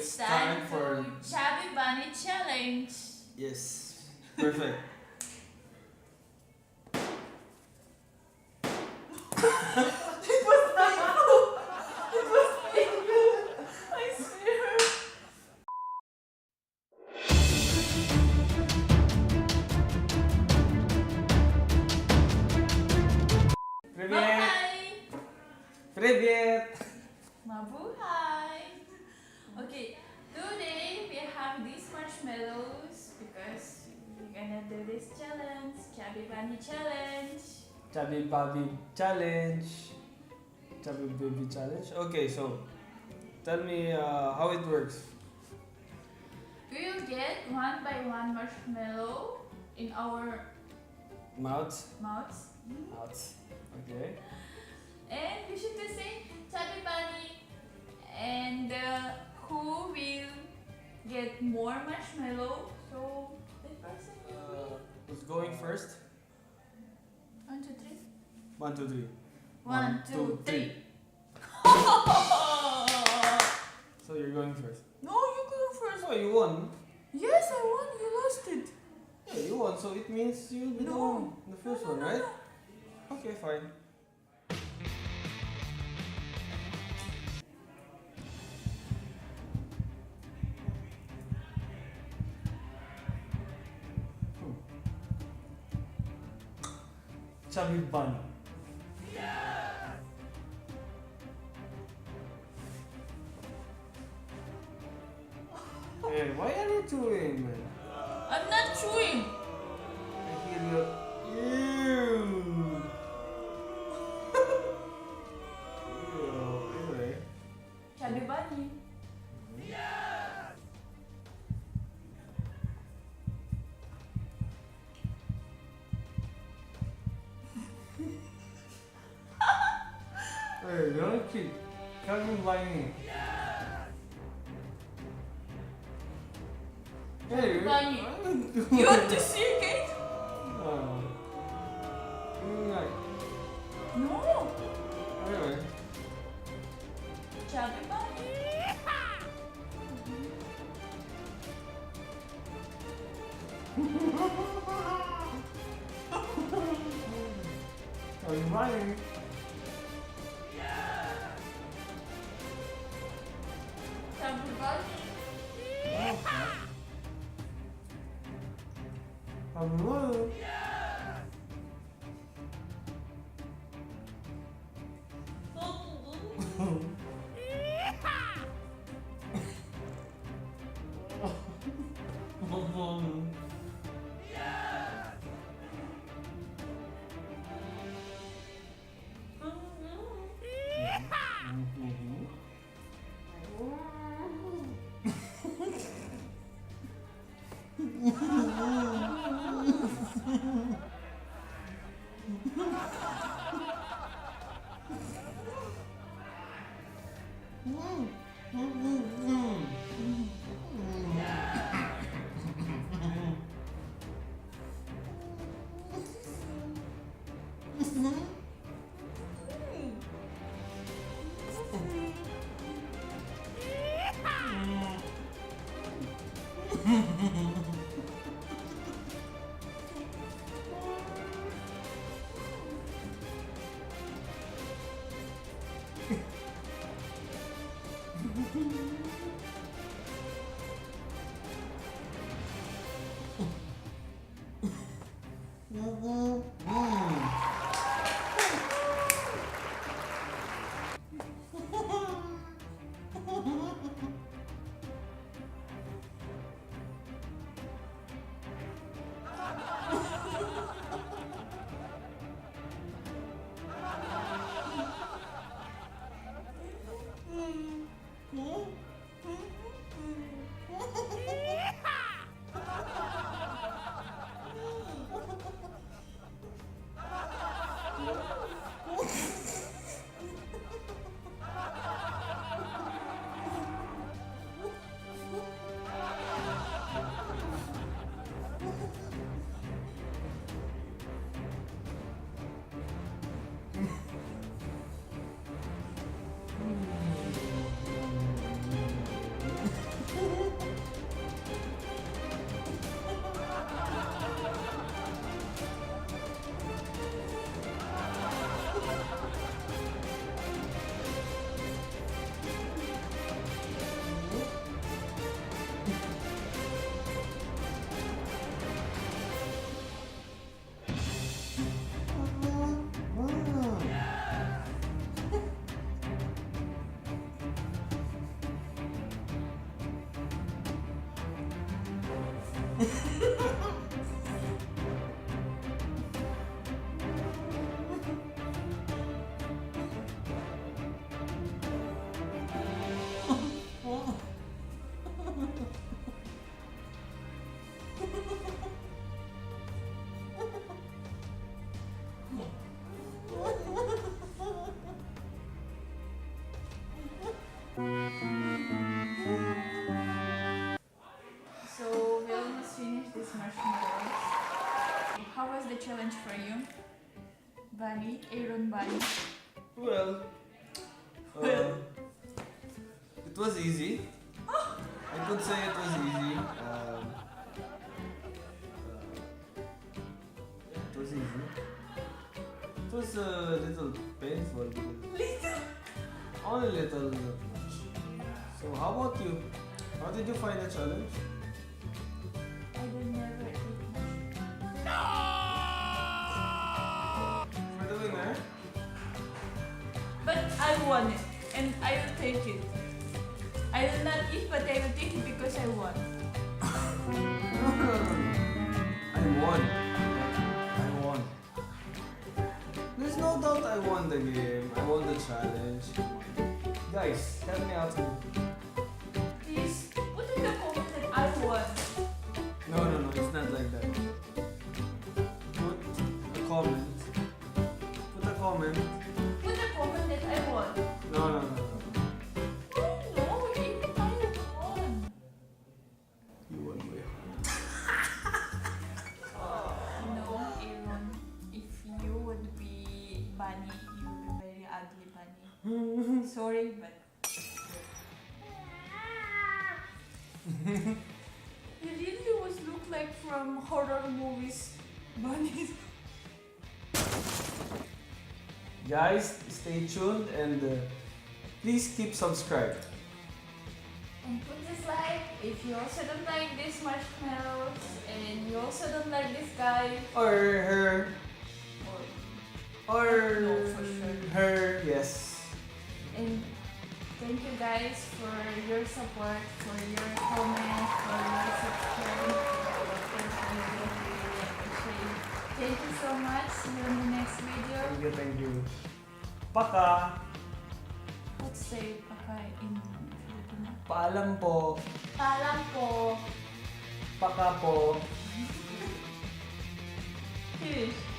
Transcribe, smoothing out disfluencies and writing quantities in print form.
it's time for Chubby Bunny Challenge. yes, perfect. It was painful. It was painful. I swear. Привет! Mabuhay! Привет! Mabuhay! Okay, today we have these marshmallows because we're gonna do this challenge, Chubby Bunny Challenge. Chubby Bobby Challenge. Chubby Baby Challenge. Okay, so tell me how it works. We will get one by one marshmallow in our Mouth. mouths. Mouth. Okay. And we should just say Chubby Bunny, and who will get more marshmallow? So the person will win. Who's going first? 1, 2, 3. 1, 2, 3. 1, 2, 3. So you're going first. No, you go first. Oh, you won. Yes, I won. You lost it. Yeah, you won. So it means you'll be the No. one, the first one, right? Okay, fine. Chubby Bunny. Hey, why are you chewing, man? I'm not chewing. I feel you. Ew. Ew. Anyway. Chubby Bunny. Hey, don't keep coming by me. Hey, Bunny. I don't do You want it. to see again? No. Like, No. anyway. Chubby Bunny. Are you running? Chubby Bunny. Hello. So we almost finished this marshmallows. How was the challenge for you? Bunny, Aaron Bunny. Well, it was easy. I could say it was easy. It was easy. It was a little painful because only little, not much. So how about you? How did you find the challenge? I did never eat much. For the winner? But I won it, and I will take it. I will not eat, but I will take it because I won. I won. I won. There's no doubt I won the game. I won the challenge. Guys, help me out here. Please put in the comment that I won. No, it's not like that. Put a comment. Put a comment. Put a comment that I won. No. Oh no, even I won. You won way No, Aaron, if you would be bunny, you would be very ugly bunny. Sorry, but you really was look like from horror movies, bunnies. Guys, stay tuned and please keep subscribed. And put this like if you also don't like these marshmallows and you also don't like this guy Or her. or Or No, for sure. her, yes. and thank you guys for your support, for your comments, for your subscribe. Thank you so much. See you in the next video. Thank you. Paka. Let's say paka in Filipino. Paalam po. Paalam po. Paka po. Finish.